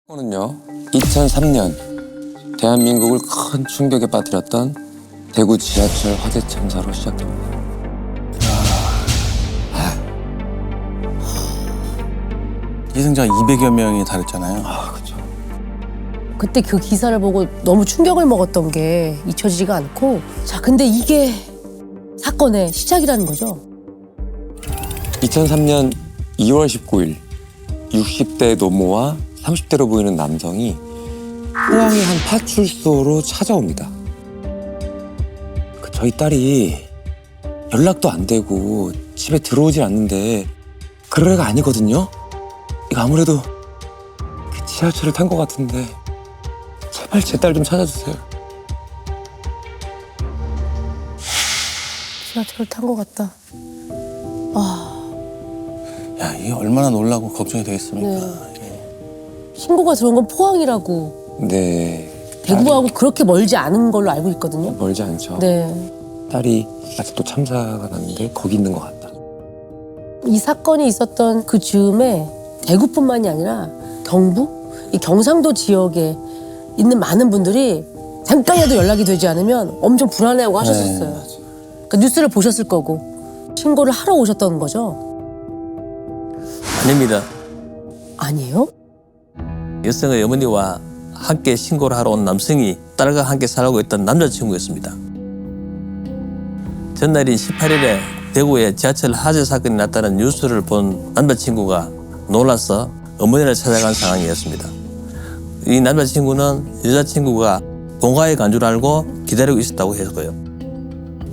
사건은요, 2003년 대한민국을 큰 충격에 빠뜨렸던 대구 지하철 화재 참사로 시작됩니다. 희생자가 200여 명이 다녔잖아요. 그렇죠. 그때 그 기사를 보고 너무 충격을 먹었던 게 잊혀지지가 않고, 자, 근데 이게 사건의 시작이라는 거죠. 2003년 2월 19일 60대 노모와 30대로 보이는 남성이 포항의 한 파출소로 찾아옵니다. 저희 딸이 연락도 안 되고 집에 들어오질 않는데 그럴 애가 아니거든요. 이거 아무래도 그 지하철을 탄 것 같은데 제발 제 딸 좀 찾아주세요. 지하철을 탄 것 같다. 야, 이게 얼마나 놀라고 걱정이 되겠습니까? 네. 신고가 들어온 건 포항이라고. 네. 대구하고 그렇게 멀지 않은 걸로 알고 있거든요. 멀지 않죠. 네. 딸이 아직도 참사가 났는데 거기 있는 것 같다. 이 사건이 있었던 그 즈음에 대구뿐만이 아니라 경북, 이 경상도 지역에 있는 많은 분들이 잠깐이라도 연락이 되지 않으면 엄청 불안해하고 하셨었어요. 그러니까 뉴스를 보셨을 거고 신고를 하러 오셨던 거죠? 아닙니다. 아니에요? 여성의 어머니와 함께 신고를 하러 온 남성이 딸과 함께 살고 있던 남자친구였습니다. 전날인 18일에 대구에 지하철 화재 사건이 났다는 뉴스를 본 남자친구가 놀라서 어머니를 찾아간 상황이었습니다. 이 남자친구는 여자친구가 본가에 간 줄 알고 기다리고 있었다고 했고요.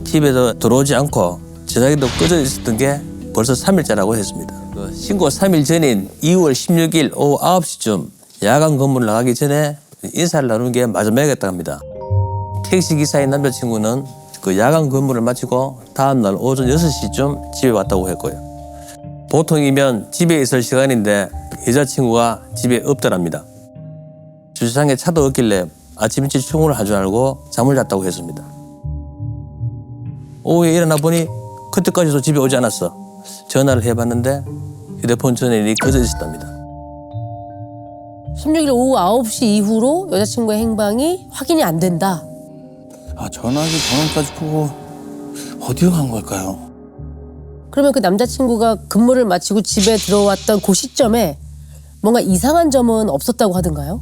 집에도 들어오지 않고 전화기도 꺼져 있었던 게 벌써 3일째라고 했습니다. 신고 3일 전인 2월 16일 오후 9시쯤 야간 근무를 나가기 전에 인사를 나누는 게 마지막이었다고 합니다. 택시기사인 남자친구는 그 야간 근무를 마치고 다음날 오전 6시쯤 집에 왔다고 했고요. 보통이면 집에 있을 시간인데 여자친구가 집에 없더랍니다. 주차장에 차도 없길래 아침 일찍 출근을 할 줄 알고 잠을 잤다고 했습니다. 오후에 일어나 보니 그때까지도 집에 오지 않았어. 전화를 해봤는데 휴대폰 전원이 꺼져 있었답니다. 16일 오후 9시 이후로 여자친구의 행방이 확인이 안 된다. 아, 전화기 번호까지 끄고 어디로 간 걸까요? 그러면 그 남자친구가 근무를 마치고 집에 들어왔던 그 시점에 뭔가 이상한 점은 없었다고 하던가요?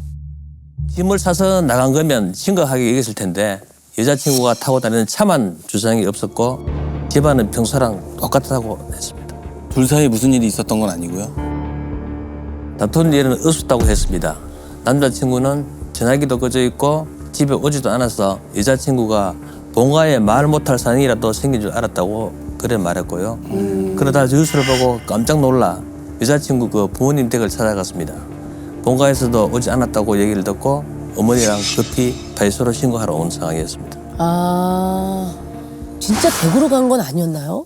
짐을 싸서 나간 거면 심각하게 여겼을 텐데 여자친구가 타고 다니는 차만 주차장에 없었고 집안은 평소랑 똑같다고 했습니다. 둘 사이에 무슨 일이 있었던 건 아니고요. 다투는 일은 없었다고 했습니다. 남자친구는 전화기도 꺼져 있고 집에 오지도 않아서 여자친구가 본가에 말 못할 상황이라도 생긴 줄 알았다고 그래 말했고요. 그러다 뉴스를 보고 깜짝 놀라 여자친구 그 부모님 댁을 찾아갔습니다. 본가에서도 오지 않았다고 얘기를 듣고 어머니랑 급히 파출소로 신고하러 온 상황이었습니다. 아, 진짜 대구로 간 건 아니었나요?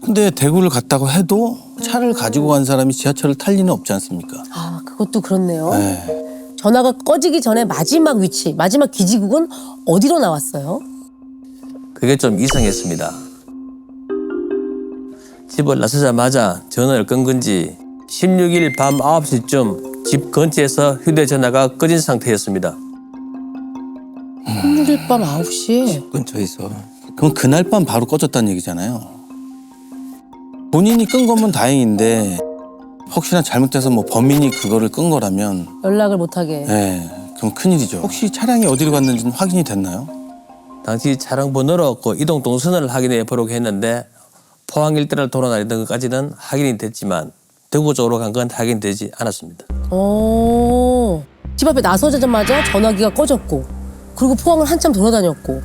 근데 대구를 갔다고 해도 차를 가지고 간 사람이 지하철을 탈 리는 없지 않습니까? 아, 그것도 그렇네요. 네. 전화가 꺼지기 전에 마지막 위치, 마지막 기지국은 어디로 나왔어요? 그게 좀 이상했습니다. 집을 나서자마자 전화를 끈 건지 16일 밤 9시쯤 집 근처에서 휴대전화가 꺼진 상태였습니다. 16일 밤 9시에? 근처에서. 그럼 그날 밤 바로 꺼졌다는 얘기잖아요. 본인이 끈 거면 다행인데 혹시나 잘못돼서 뭐 범인이 그거를 끈 거라면 연락을 못하게. 네, 그럼 큰일이죠. 혹시 차량이 어디로 갔는지는 확인이 됐나요? 당시 차량 번호로 그 이동 동선을 확인해 보려고 했는데 포항 일대를 돌아다니던 것까지는 확인이 됐지만 대구 쪽으로 간 건 확인되지 않았습니다. 오, 집 앞에 나서자마자 전화기가 꺼졌고, 그리고 포항을 한참 돌아다녔고.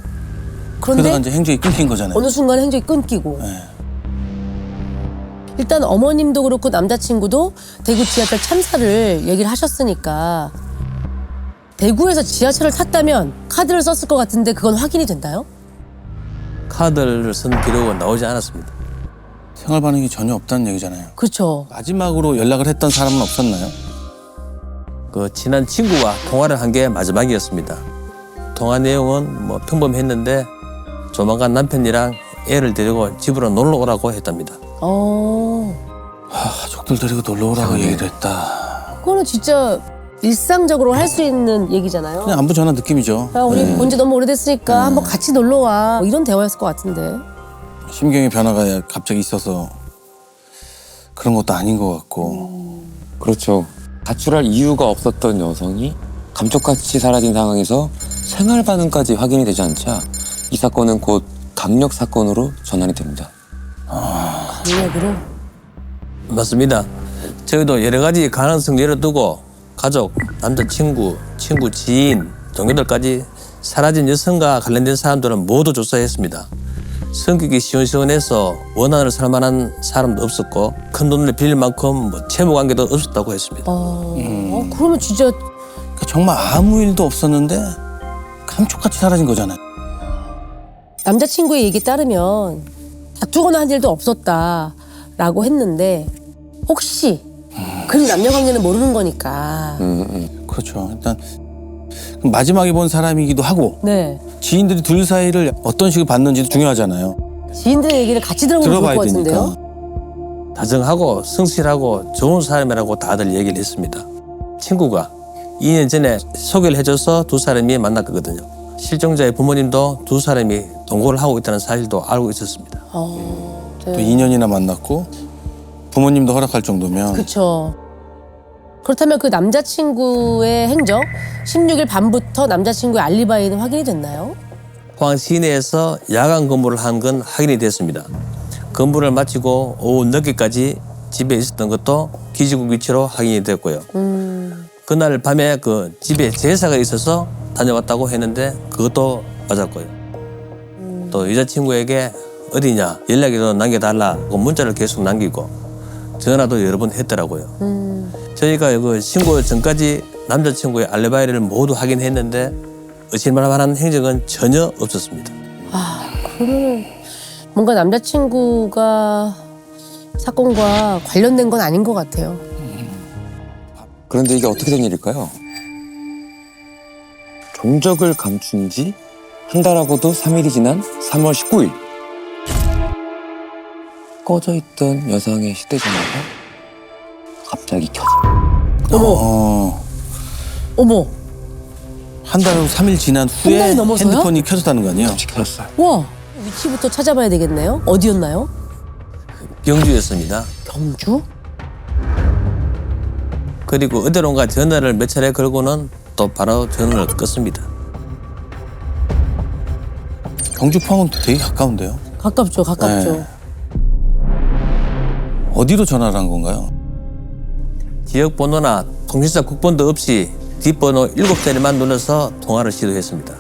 그러다가 그런데 이제 행적이 끊긴 거잖아요. 어느 순간 행적이 끊기고. 네. 일단 어머님도 그렇고 남자친구도 대구 지하철 참사를 얘기를 하셨으니까 대구에서 지하철을 탔다면 카드를 썼을 것 같은데 그건 확인이 된다요? 카드를 쓴 기록은 나오지 않았습니다. 생활 반응이 전혀 없다는 얘기잖아요. 그렇죠. 마지막으로 연락을 했던 사람은 없었나요? 그 친한 친구와 통화를 한 게 마지막이었습니다. 통화 내용은 뭐 평범했는데 조만간 남편이랑 애를 데리고 집으로 놀러 오라고 했답니다. 어. 가족들 데리고 놀러 오라고 얘기를 했다. 그거는 진짜 일상적으로 할 수 있는 얘기잖아요. 그냥 안부 전화 느낌이죠. 야, 우리 네. 본 지 너무 오래됐으니까 한번 같이 놀러 와. 뭐 이런 대화였을 것 같은데. 심경의 변화가 갑자기 있어서 그런 것도 아닌 것 같고. 그렇죠. 가출할 이유가 없었던 여성이 감쪽같이 사라진 상황에서 생활 반응까지 확인이 되지 않자 이 사건은 곧 강력 사건으로 전환이 됩니다. 강력으로. 맞습니다. 저희도 여러 가지 가능성 열어두고 가족, 남자친구, 친구, 지인, 동료들까지 사라진 여성과 관련된 사람들은 모두 조사했습니다. 성격이 시원시원해서 원한을 살 만한 사람도 없었고 큰 돈을 빌릴 만큼 뭐 채무 관계도 없었다고 했습니다. 그러면 진짜 그러니까 정말 아무 일도 없었는데 감쪽같이 사라진 거잖아요. 남자친구의 얘기에 따르면 다투거나 한 일도 없었다라고 했는데 혹시 그런 남녀 관계는 모르는 거니까. 그렇죠. 일단 마지막에 본 사람이기도 하고 네. 지인들이 둘 사이를 어떤 식으로 봤는지도 중요하잖아요. 지인들의 얘기를 같이 들어보면 좋을 들어봐야 것 같은데요. 되니까. 다정하고 성실하고 좋은 사람이라고 다들 얘기를 했습니다. 친구가 2년 전에 소개를 해줘서 두 사람이 만났거든요. 실종자의 부모님도 두 사람이 동거를 하고 있다는 사실도 알고 있었습니다. 또 2년이나 만났고 부모님도 허락할 정도면 그렇죠. 그렇다면 그 남자친구의 행적 16일 밤부터 남자친구의 알리바이는 확인이 됐나요? 포항 시내에서 야간 근무를 한 건 확인이 됐습니다. 근무를 마치고 오후 늦게까지 집에 있었던 것도 기지국 위치로 확인이 됐고요. 그날 밤에 그 집에 제사가 있어서 다녀왔다고 했는데 그것도 맞았고요. 또 여자친구에게 어디냐 연락이라도 남겨달라고 문자를 계속 남기고 전화도 여러 번 했더라고요. 저희가 그 신고 전까지 남자친구의 알리바이를 모두 확인했는데 의심할 만한 행적은 전혀 없었습니다. 그러면 뭔가 남자친구가 사건과 관련된 건 아닌 것 같아요. 그런데 이게 어떻게 된 일일까요? 종적을 감춘 지 한 달하고도 3일이 지난 3월 19일 꺼져 있던 여성의 휴대전화가 갑자기 켜집니다. 어머, 한 달하고 3일 지난 후에 달이 넘어서요? 핸드폰이 켜졌다는 거 아니에요? 켜졌어요. 와, 위치부터 찾아봐야 되겠네요. 어디였나요? 경주였습니다. 경주? 그리고 어디론가 전화를 몇 차례 걸고는 또 바로 전화를 껐습니다. 경주 포항은 되게 가까운데요. 가깝죠, 가깝죠. 네. 어디로 전화를 한 건가요? 지역 번호나 통신사 국번도 없이 뒷번호 7자리만 눌러서 통화를 시도했습니다.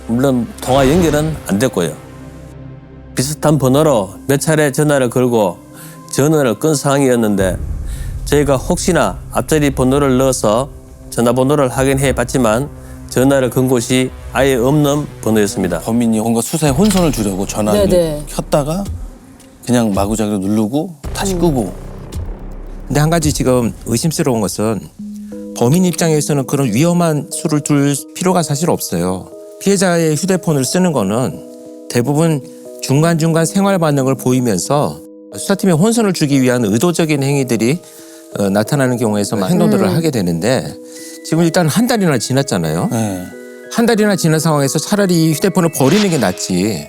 물론 통화 연결은 안 됐고요. 비슷한 번호로 몇 차례 전화를 걸고 전화를 끈 상황이었는데 저희가 혹시나 앞자리 번호를 넣어서 전화번호를 확인해 봤지만 전화를 건 곳이 아예 없는 번호였습니다. 범인이 뭔가 수사에 혼선을 주려고 전화를 네네. 켰다가 그냥 마구잡이로 누르고 다시 끄고. 근데 한 가지 지금 의심스러운 것은 범인 입장에서는 그런 위험한 수를 둘 필요가 사실 없어요. 피해자의 휴대폰을 쓰는 거는 대부분 중간중간 생활 반응을 보이면서 수사팀에 혼선을 주기 위한 의도적인 행위들이 나타나는 경우에서만 행동들을 하게 되는데 지금 일단 한 달이나 지났잖아요. 네. 한 달이나 지난 상황에서 차라리 휴대폰을 버리는 게 낫지.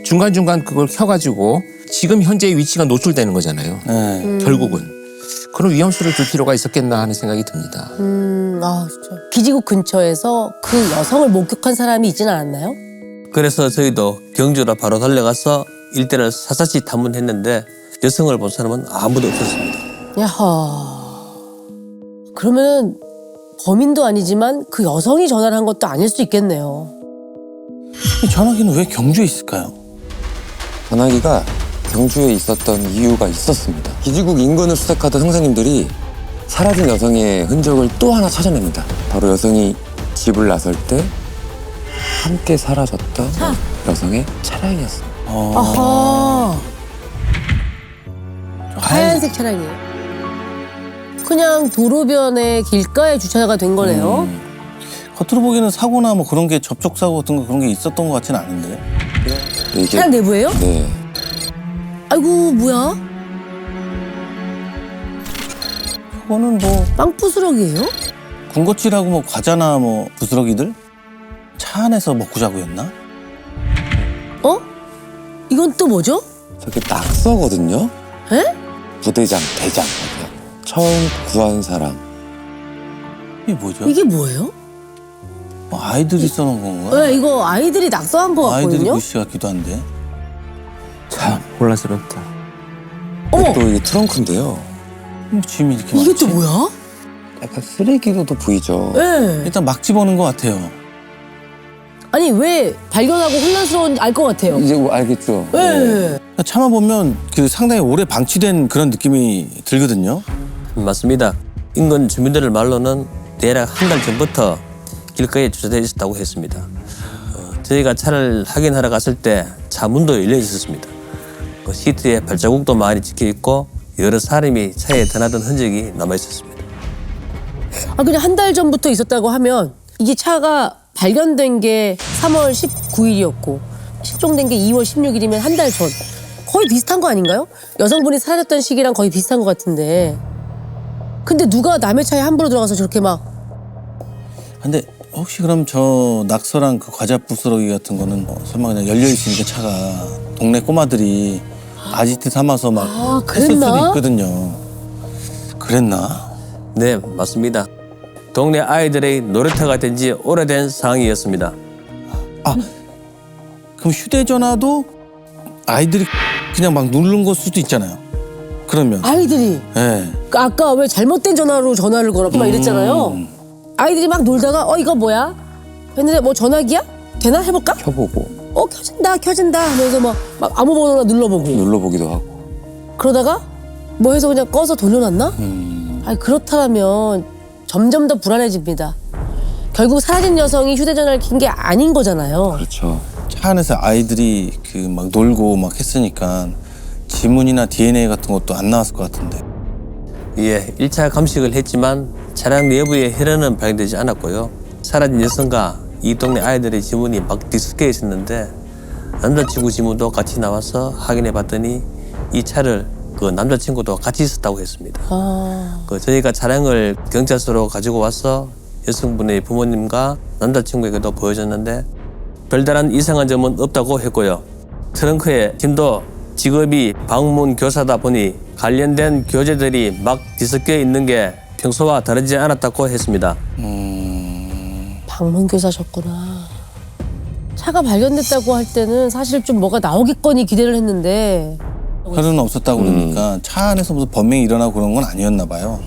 중간중간 그걸 켜가지고 지금 현재의 위치가 노출되는 거잖아요. 네. 결국은. 그런 위험수를 둘 필요가 있었겠나 하는 생각이 듭니다. 진짜. 기지국 근처에서 그 여성을 목격한 사람이 있지는 않았나요? 그래서 저희도 경주로 바로 달려가서 일대를 사사시 탐문했는데 여성을 본 사람은 아무도 없었습니다. 야하. 그러면 범인도 아니지만 그 여성이 전화를 한 것도 아닐 수 있겠네요. 이 전화기는 왜 경주에 있을까요? 전화기가 경주에 있었던 이유가 있었습니다. 기지국 인근을 수색하던 형사님들이 사라진 여성의 흔적을 또 하나 찾아냅니다. 바로 여성이 집을 나설 때 함께 사라졌던 여성의 차량이었습니다. 아하. 하얀색 차량이에요. 그냥 도로변에 길가에 주차가 된 거네요. 겉으로 보기에는 사고나 뭐 그런 게 접촉사고 같은 거 그런 게 있었던 것 같지는 않은데. 이게 차량 내부예요? 그거는 뭐 빵 부스러기예요? 군것질하고 뭐 과자나 뭐 부스러기들 차 안에서 먹고 자고였나? 어? 이건 또 뭐죠? 저게 낙서거든요. 에? 부대장, 대장. 처음 구한 사람. 이게 뭐죠? 이게 뭐예요? 뭐 아이들이 써놓은 건가? 네, 이거 아이들이 낙서한 거 아이들이 같거든요. 글씨 같기도 한데. 참 혼란스럽다. 어머, 또 이게 트렁크인데요. 짐이 이렇게 이게 많지? 또 뭐야? 약간 쓰레기로도 보이죠. 네. 일단 막 집어넣은 것 같아요. 아니 왜 발견하고 혼란스러운지 알 것 같아요. 이제 뭐 알겠죠. 네. 참아보면 그 상당히 오래 방치된 그런 느낌이 들거든요. 맞습니다. 인근 주민들 말로는 대략 한 달 전부터 길가에 주차되어 있었다고 했습니다. 저희가 차를 확인하러 갔을 때 차 문도 열려 있었습니다. 그 시트에 발자국도 많이 찍혀 있고 여러 사람이 차에 드나든 흔적이 남아 있었습니다. 아 그냥 한 달 전부터 있었다고 하면 이게 차가 발견된 게 3월 19일이었고 실종된 게 2월 16일이면 한 달 전. 거의 비슷한 거 아닌가요? 여성분이 사라졌던 시기랑 거의 비슷한 것 같은데. 근데 누가 남의 차에 함부로 들어가서 저렇게 막 근데 혹시 그럼 저 낙서랑 그 과자 부스러기 같은 거는 뭐 설마 그냥 열려 있으니까 차가 동네 꼬마들이 아지트 삼아서 막 했을 그랬나? 수도 있거든요. 그랬나? 네, 맞습니다. 동네 아이들의 놀이터가 된 지 오래된 상황이었습니다. 그럼 휴대전화도 아이들이 그냥 막 누른 걸 수도 있잖아요. 그러면. 아이들이 네. 그 아까 왜 잘못된 전화로 전화를 걸었고 막 이랬잖아요. 아이들이 막 놀다가 이거 뭐야? 했는데 뭐 전화기야? 되나 해볼까? 켜보고 켜진다 하면서 막 아무 번호나 눌러보고 눌러보기도 하고. 그러다가 뭐 해서 그냥 꺼서 돌려놨나? 아니 그렇다면 점점 더 불안해집니다. 결국 사라진 여성이 휴대전화를 킨 게 아닌 거잖아요. 그렇죠. 차 안에서 아이들이 그 막 놀고 막 했으니까 지문이나 DNA 같은 것도 안 나왔을 것 같은데. 예, 1차 감식을 했지만 차량 내부에 혈흔은 발견되지 않았고요. 사라진 여성과 이 동네 아이들의 지문이 막 뒤섞여 있었는데 남자친구 지문도 같이 나와서 확인해 봤더니 이 차를 그 남자친구도 같이 있었다고 했습니다. 그 저희가 차량을 경찰서로 가지고 와서 여성분의 부모님과 남자친구에게도 보여줬는데 별다른 이상한 점은 없다고 했고요. 트렁크에 짐도 직업이 방문 교사다 보니 관련된 교재들이 막 뒤섞여 있는 게 평소와 다르지 않았다고 했습니다. 방문교사셨구나. 차가 발견됐다고 할 때는 사실 좀 뭐가 나오겠거니 기대를 했는데 혈흔은 없었다고 그러니까 차 안에서 무슨 범행이 일어나고 그런 건 아니었나 봐요.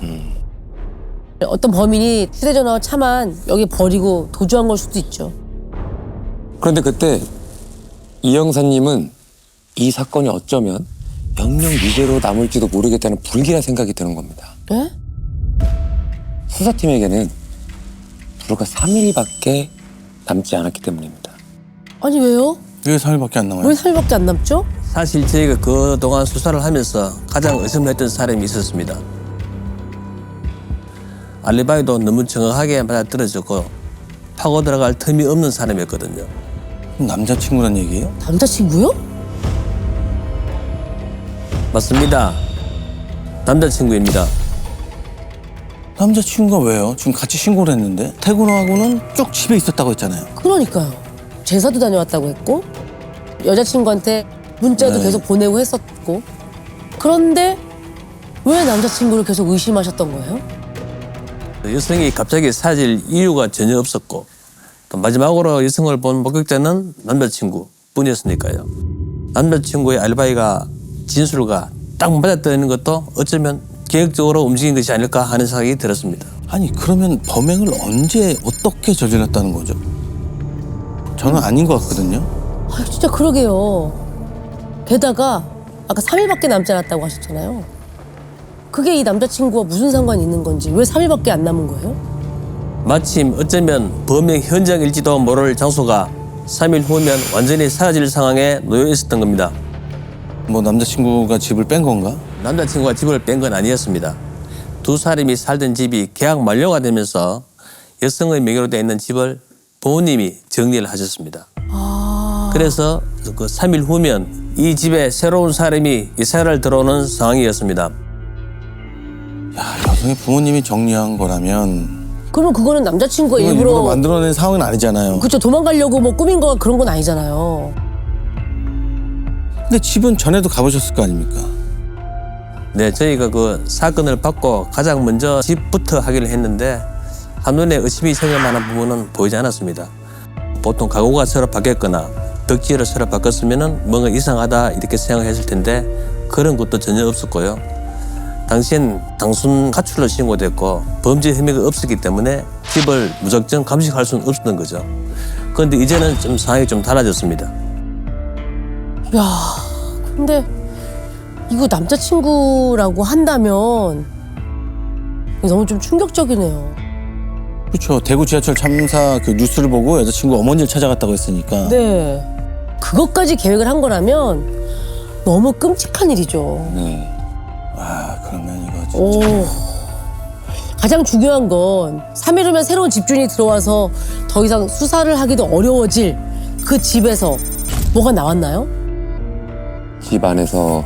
어떤 범인이 휴대전화와 차만 여기 버리고 도주한 걸 수도 있죠. 그런데 그때 이 형사님은 이 사건이 어쩌면 명령 미제로 남을지도 모르겠다는 불길한 생각이 드는 겁니다. 예? 수사팀에게는 불과 3일밖에 남지 않았기 때문입니다. 아니 왜요? 왜 3일밖에 안 남아요? 왜 3일밖에 안 남죠? 사실 저희가 그동안 수사를 하면서 가장 의심을 했던 사람이 있었습니다. 알리바이도 너무 정확하게 맞아떨어졌고 파고 들어갈 틈이 없는 사람이었거든요. 남자친구란 얘기예요? 남자친구요? 맞습니다. 남자친구입니다. 남자친구가 왜요? 지금 같이 신고를 했는데 퇴근하고는 쭉 집에 있었다고 했잖아요. 그러니까요. 제사도 다녀왔다고 했고 여자친구한테 문자도 네. 계속 보내고 했었고 그런데 왜 남자친구를 계속 의심하셨던 거예요? 여성이 갑자기 사라질 이유가 전혀 없었고 또 마지막으로 여성을 본 목격자는 남자친구 뿐이었으니까요. 남자친구의 알바이가 진술과 딱 맞아떨어지는 것도 어쩌면 계획적으로 움직인 것이 아닐까 하는 생각이 들었습니다. 아니 그러면 범행을 언제 어떻게 저질렀다는 거죠? 저는 아닌 것 같거든요. 아 진짜 그러게요. 게다가 아까 3일밖에 남지 않았다고 하셨잖아요. 그게 이 남자친구와 무슨 상관이 있는 건지 왜 3일밖에 안 남은 거예요? 마침 어쩌면 범행 현장일지도 모를 장소가 3일 후면 완전히 사라질 상황에 놓여 있었던 겁니다. 뭐 남자친구가 집을 뺀 건가? 남자친구가 집을 뺀 건 아니었습니다. 두 사람이 살던 집이 계약 만료가 되면서 여성의 명의로 되어 있는 집을 부모님이 정리를 하셨습니다. 그래서 그 3일 후면 이 집에 새로운 사람이 이사를 들어오는 상황이었습니다. 여성의 부모님이 정리한 거라면 그러면 그거는 남자친구가 이건 일부러 만들어낸 상황은 아니잖아요. 그쵸, 도망가려고 뭐 꾸민 거 그런 건 아니잖아요. 근데 집은 전에도 가보셨을 거 아닙니까? 네, 저희가 그 사건을 받고 가장 먼저 집부터 확인을 했는데 한눈에 의심이 생길 만한 부분은 보이지 않았습니다. 보통 가구가 새로 바뀌었거나 벽지를 새로 바꿨으면 뭔가 이상하다 이렇게 생각했을 텐데 그런 것도 전혀 없었고요. 당시엔 단순 가출로 신고됐고 범죄 혐의가 없었기 때문에 집을 무작정 감식할 수는 없었던 거죠. 그런데 이제는 좀 상황이 좀 달라졌습니다. 야, 근데 이거 남자친구라고 한다면 너무 좀 충격적이네요. 그렇죠. 대구 지하철 참사 그 뉴스를 보고 여자친구 어머니를 찾아갔다고 했으니까. 네. 그것까지 계획을 한 거라면 너무 끔찍한 일이죠. 네. 그러면 이거 진짜. 오. 가장 중요한 건 3일 후면 새로운 집주인이 들어와서 더 이상 수사를 하기도 어려워질 그 집에서 뭐가 나왔나요? 집 안에서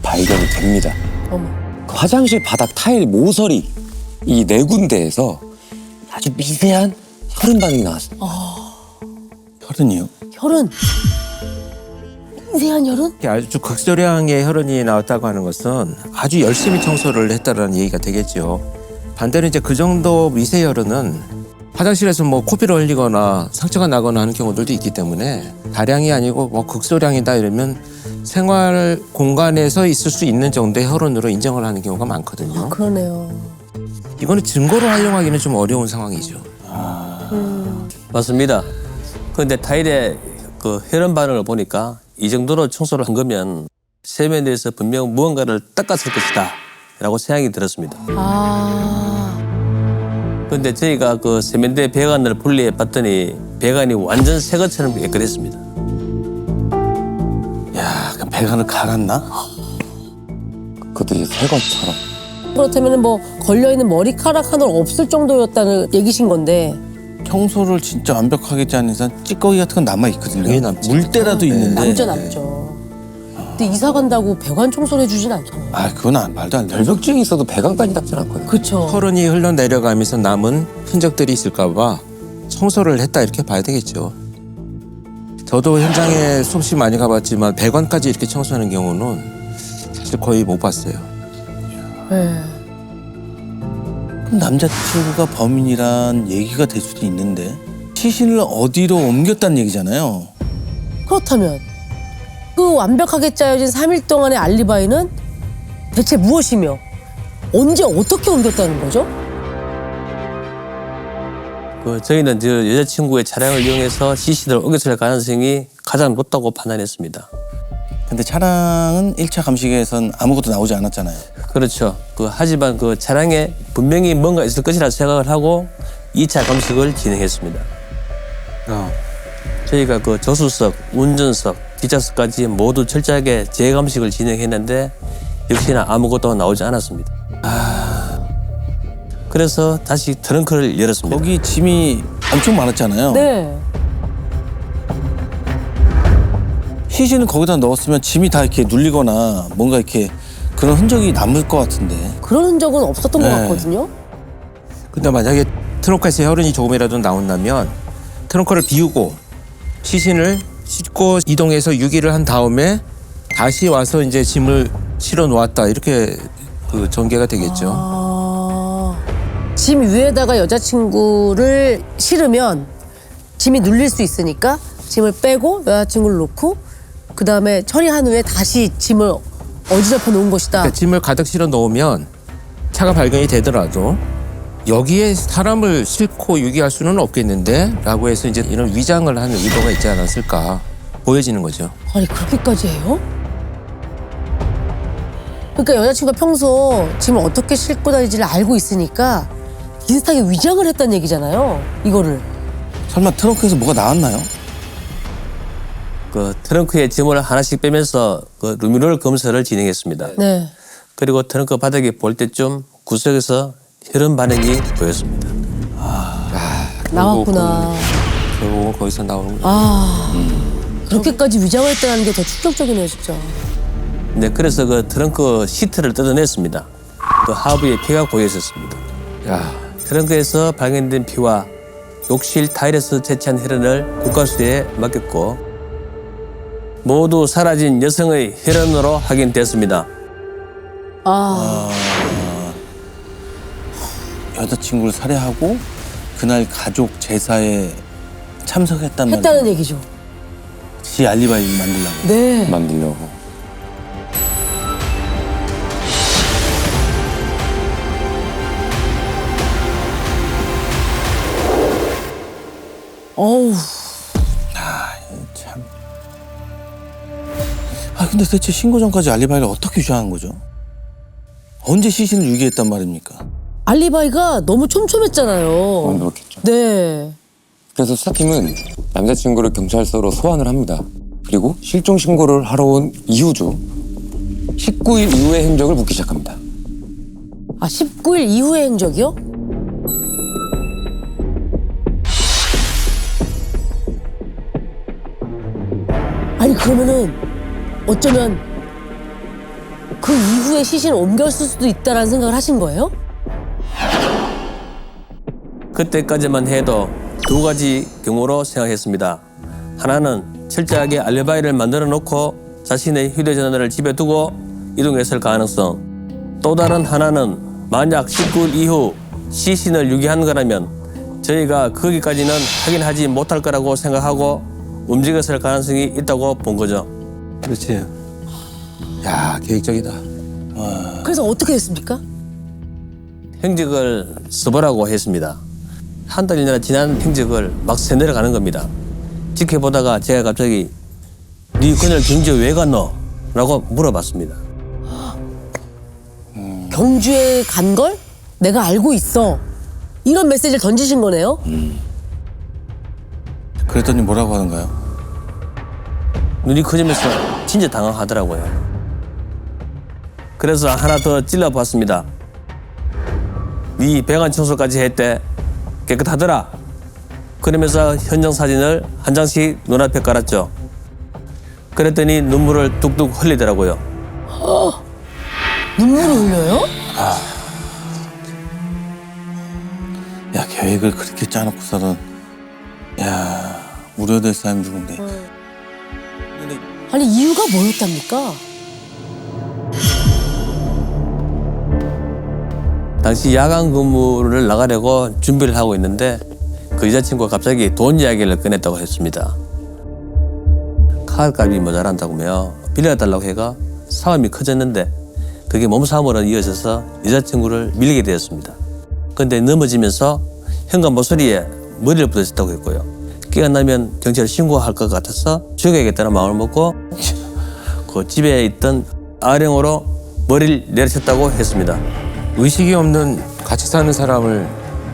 발견이 됩니다. 어머. 그 화장실 바닥 타일 모서리 이 네 군데에서 아주 미세한 혈흔 반응이 나왔어요. 혈흔이요? 혈흔. 미세한 혈흔? 아주 극소량의 혈흔이 나왔다고 하는 것은 아주 열심히 청소를 했다는 얘기가 되겠죠. 반대로 이제 그 정도 미세 혈흔은 화장실에서 뭐 코피를 흘리거나 상처가 나거나 하는 경우들도 있기 때문에 다량이 아니고 뭐 극소량이다 이러면 생활 공간에서 있을 수 있는 정도의 혈흔으로 인정을 하는 경우가 많거든요. 그러네요. 이거는 증거로 활용하기는 좀 어려운 상황이죠. 맞습니다. 그런데 타일의 그 혈흔 반응을 보니까 이 정도로 청소를 한 거면 세면대에서 분명 무언가를 닦았을 것이다 라고 생각이 들었습니다. 아. 그런데 저희가 그 세면대 배관을 분리해 봤더니 배관이 완전 새 것처럼 깨끗했습니다. 야, 그럼 배관을 갈았나? 그것도 이제 새 것처럼. 그렇다면 뭐 걸려있는 머리카락 하나 없을 정도였다는 얘기신 건데 청소를 진짜 완벽하게 했지 않은 이상 찌꺼기 같은 건 남아있거든요. 왜 남지? 물때라도 있는데. 남죠. 근데 이사 간다고 배관 청소를 해주진 않잖아요. 그건 말도 안 돼. 결벽증이 있어도 배관까지 닦진 않거든요. 그쵸. 혈흔이 흘러내려가면서 남은 흔적들이 있을까 봐 청소를 했다 이렇게 봐야 되겠죠. 저도 현장에 수없이 많이 가봤지만 배관까지 이렇게 청소하는 경우는 사실 거의 못 봤어요. 네. 그럼 남자친구가 범인이란 얘기가 될 수도 있는데 시신을 어디로 옮겼다는 얘기잖아요. 그렇다면 그 완벽하게 짜여진 3일 동안의 알리바이는 대체 무엇이며 언제 어떻게 옮겼다는 거죠? 그 저희는 저 여자친구의 차량을 이용해서 시신을 옮겼을 가능성이 가장 높다고 판단했습니다. 근데 차량은 1차 감식에선 아무것도 나오지 않았잖아요. 그렇죠. 하지만 그 차량에 분명히 뭔가 있을 것이라 생각을 하고 2차 감식을 진행했습니다. 저희가 그 조수석, 운전석, 뒷좌석까지 모두 철저하게 재감식을 진행했는데 역시나 아무것도 나오지 않았습니다. 그래서 다시 트렁크를 열었습니다. 거기 짐이 엄청 많았잖아요. 네. 시신을 거기다 넣었으면 짐이 다 이렇게 눌리거나 뭔가 이렇게 그런 흔적이 남을 것 같은데. 그런 흔적은 없었던 것 네. 같거든요. 근데 만약에 트렁크에서 혈흔이 조금이라도 나온다면 트렁크를 비우고 시신을 싣고 이동해서 유기를 한 다음에 다시 와서 이제 짐을 실어 놓았다 이렇게 그 전개가 되겠죠. 짐 위에다가 여자친구를 실으면 짐이 눌릴 수 있으니까 짐을 빼고 여자친구를 놓고 그 다음에 처리한 후에 다시 짐을 어지럽혀 놓은 것이다. 그러니까 짐을 가득 실어 놓으면 차가 발견이 되더라도 여기에 사람을 싣고 유기할 수는 없겠는데 라고 해서 이제 이런 위장을 하는 의도가 있지 않았을까 보여지는 거죠. 아니 그렇게까지 해요? 그러니까 여자친구가 평소 짐을 어떻게 싣고 다니지를 알고 있으니까 비슷하게 위장을 했다는 얘기잖아요. 이거를. 설마 트렁크에서 뭐가 나왔나요? 그 트렁크에 짐을 하나씩 빼면서 그 루미놀 검사를 진행했습니다. 네. 그리고 트렁크 바닥에 볼 때쯤 구석에서 혈흔 반응이 보였습니다. 나왔구나. 결국은 거기서 나오는 거죠. 그렇게까지 위장을 했다는 게 더 충격적이네요, 진짜. 네, 그래서 그 트렁크 시트를 뜯어냈습니다. 그 하부에 피가 고여 있었습니다. 야, 트렁크에서 발견된 피와 욕실 타일에서 채취한 혈흔을 국가수대에 맡겼고 모두 사라진 여성의 혈흔으로 확인됐습니다. 여자친구를 살해하고 그날 가족 제사에 참석했단 말이에요. 했다는 얘기죠. 지 알리바이 만들려고. 네. 만들려고. 어우. 참. 근데 대체 신고 전까지 알리바이를 어떻게 주장한 거죠? 언제 시신을 유기했단 말입니까? 알리바이가 너무 촘촘했잖아요. 완벽했죠. 네. 그래서 수사팀은 남자친구를 경찰서로 소환을 합니다. 그리고 실종 신고를 하러 온 이후죠. 19일 이후의 행적을 묻기 시작합니다. 19일 이후의 행적이요? 아니 그러면은 어쩌면 그 이후에 시신을 옮겼을 수도 있다라는 생각을 하신 거예요? 그때까지만 해도 두 가지 경우로 생각했습니다. 하나는 철저하게 알리바이를 만들어 놓고 자신의 휴대전화를 집에 두고 이동했을 가능성. 또 다른 하나는 만약 19일 이후 시신을 유기한 거라면 저희가 거기까지는 확인하지 못할 거라고 생각하고 움직였을 가능성이 있다고 본 거죠. 그렇지. 야, 계획적이다. 그래서 어떻게 됐습니까? 행적을 써보라고 했습니다. 한 달이나 지난 행적을 막 써내려가는 겁니다. 지켜보다가 제가 갑자기 네 그날 경주에 왜 갔노? 라고 물어봤습니다. 경주에 간 걸 내가 알고 있어. 이런 메시지를 던지신 거네요? 그랬더니 뭐라고 하는가요? 눈이 커지면서 진짜 당황하더라고요. 그래서 하나 더 찔러봤습니다. 네 배관 청소까지 했대. 깨끗하더라. 그러면서 현장 사진을 한 장씩 눈앞에 깔았죠. 그랬더니 눈물을 뚝뚝 흘리더라고요. 눈물을 흘려요? 야, 계획을 그렇게 짜놓고서는 야, 우려될 사람이 누군데. 아니 이유가 뭐였답니까? 당시 야간 근무를 나가려고 준비를 하고 있는데 그 여자친구가 갑자기 돈 이야기를 꺼냈다고 했습니다. 카드값이 모자란다고며 빌려달라고 해가 사업이 커졌는데 그게 몸싸움으로 이어져서 여자친구를 밀게 되었습니다. 그런데 넘어지면서 현관 모서리에 머리를 부딪혔다고 했고요. 깨어나면 경찰에 신고할 것 같아서 죽여야겠다는 마음을 먹고 그 집에 있던 아령으로 머리를 내리쳤다고 했습니다. 의식이 없는 같이 사는 사람을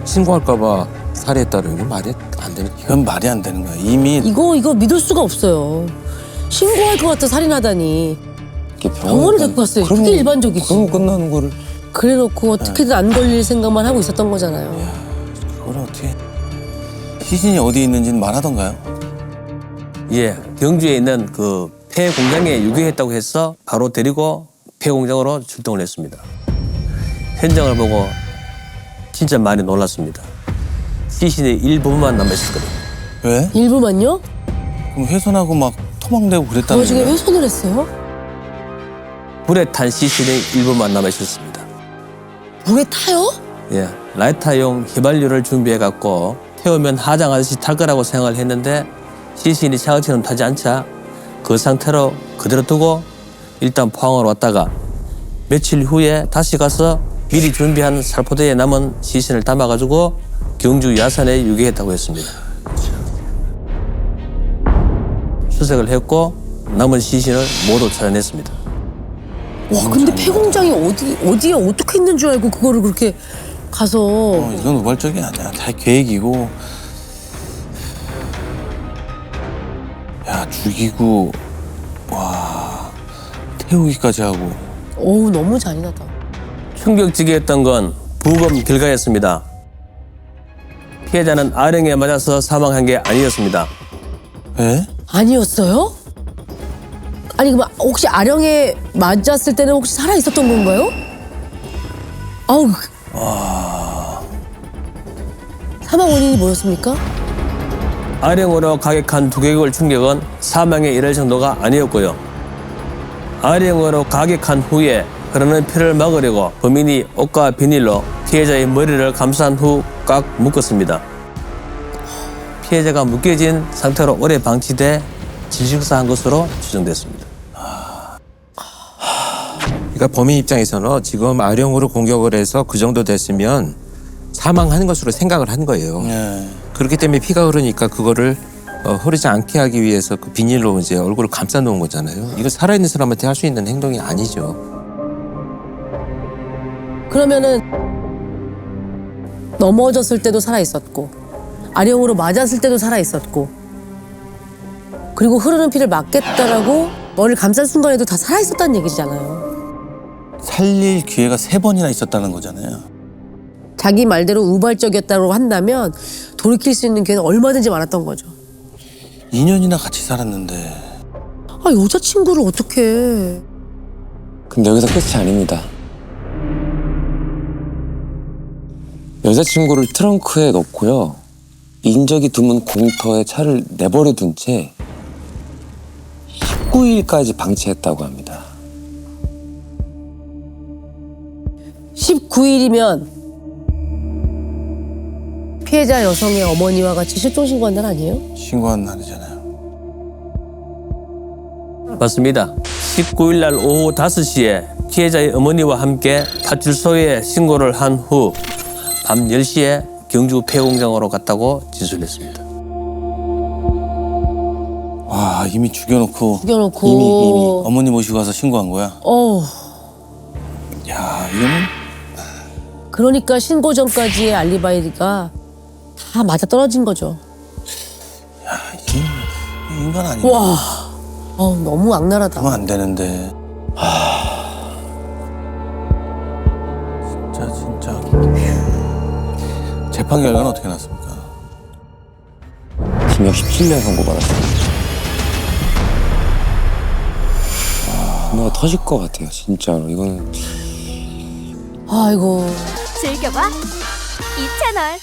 신고할까봐 살해했다는 게 말이 안 되는. 이건 말이 안 되는 거야. 이미 이거 믿을 수가 없어요. 신고할 것 같아 살인하다니. 이렇게 병원을 데리고 갔어요. 그게 일반적이지. 그러면 끝나는 거를. 그래놓고 어떻게든 안 걸릴 생각만 하고 있었던 거잖아요. 그걸 어떻게 시신이 어디 있는지는 말하던가요? 예, 경주에 있는 그 폐 공장에 유기했다고 해서 바로 데리고 폐 공장으로 출동을 했습니다. 현장을 보고 진짜 많이 놀랐습니다. 시신의 일부분만 남아있었거든요. 왜? 일부만요? 그럼 훼손하고 막 토막내고 그 그랬다는 와중에 거야? 훼손을 했어요? 불에 탄 시신의 일부만 남아있었습니다. 물에 타요? 예, 라이터용 휘발유를 준비해갖고 태우면 하장하듯이 탈 거라고 생각을 했는데 시신이 차가처럼 타지 않자 그 상태로 그대로 두고 일단 포항으로 왔다가 며칠 후에 다시 가서 미리 준비한 살포대에 남은 시신을 담아가지고 경주 야산에 유기했다고 했습니다. 수색을 했고 남은 시신을 모두 찾아냈습니다. 와 근데 폐공장이 어디에 어떻게 있는 줄 알고 그거를 그렇게 가서 이건 우발적이 아니야. 다 계획이고. 야, 죽이고 와 태우기까지 하고. 어우 너무 잔인하다. 충격적이었던 건 부검 결과였습니다. 피해자는 아령에 맞아서 사망한 게 아니었습니다. 왜? 아니었어요? 아니 그럼 혹시 아령에 맞았을 때는 혹시 살아 있었던 건가요? 아우. 사망 원인이 뭐였습니까? 아령으로 가격한 두개골 충격은 사망에 이를 정도가 아니었고요. 아령으로 가격한 후에 흐르는 피를 막으려고 범인이 옷과 비닐로 피해자의 머리를 감싼 후 꽉 묶었습니다. 피해자가 묶여진 상태로 오래 방치돼 질식사한 것으로 추정됐습니다. 그러니까 범인 입장에서는 지금 아령으로 공격을 해서 그 정도 됐으면 사망하는 것으로 생각을 한 거예요. 네. 그렇기 때문에 피가 흐르니까 그거를 흐르지 않게 하기 위해서 그 비닐로 이제 얼굴을 감싸 놓은 거잖아요. 이거 살아있는 사람한테 할 수 있는 행동이 아니죠. 그러면은 넘어졌을 때도 살아 있었고 아령으로 맞았을 때도 살아 있었고 그리고 흐르는 피를 막겠다라고 머리를 감싼 순간에도 다 살아 있었다는 얘기잖아요. 살릴 기회가 3번이나 있었다는 거잖아요. 자기 말대로 우발적이었다고 한다면 돌이킬 수 있는 기회는 얼마든지 많았던 거죠. 2년이나 같이 살았는데. 아, 여자친구를 어떻게 근데 여기서 끝이 아닙니다. 여자친구를 트렁크에 넣고요. 인적이 드문 공터에 차를 내버려 둔 채 19일까지 방치했다고 합니다. 19일이면 피해자 여성의 어머니와 같이 실종 신고한 날 아니에요? 신고한 날이잖아요. 맞습니다. 19일 날 오후 5시에 피해자의 어머니와 함께 파출소에 신고를 한 후 밤 10시에 경주 폐공장으로 갔다고 진술했습니다. 와, 이미 죽여놓고 죽여놓고 이미 어머니 모시고 가서 신고한 거야. 야, 이거는 그러니까 신고 전까지의 알리바이가 다 맞아 떨어진 거죠. 이 인간 아니야. 와, 너무 악랄하다. 그러면 안 되는데. 진짜. 재판 결과는 어떻게 났습니까? 징역 17년 선고받았습니다. 분노가 터질 것 같아요, 진짜로. 이거는 아이고. 즐겨봐 이 채널.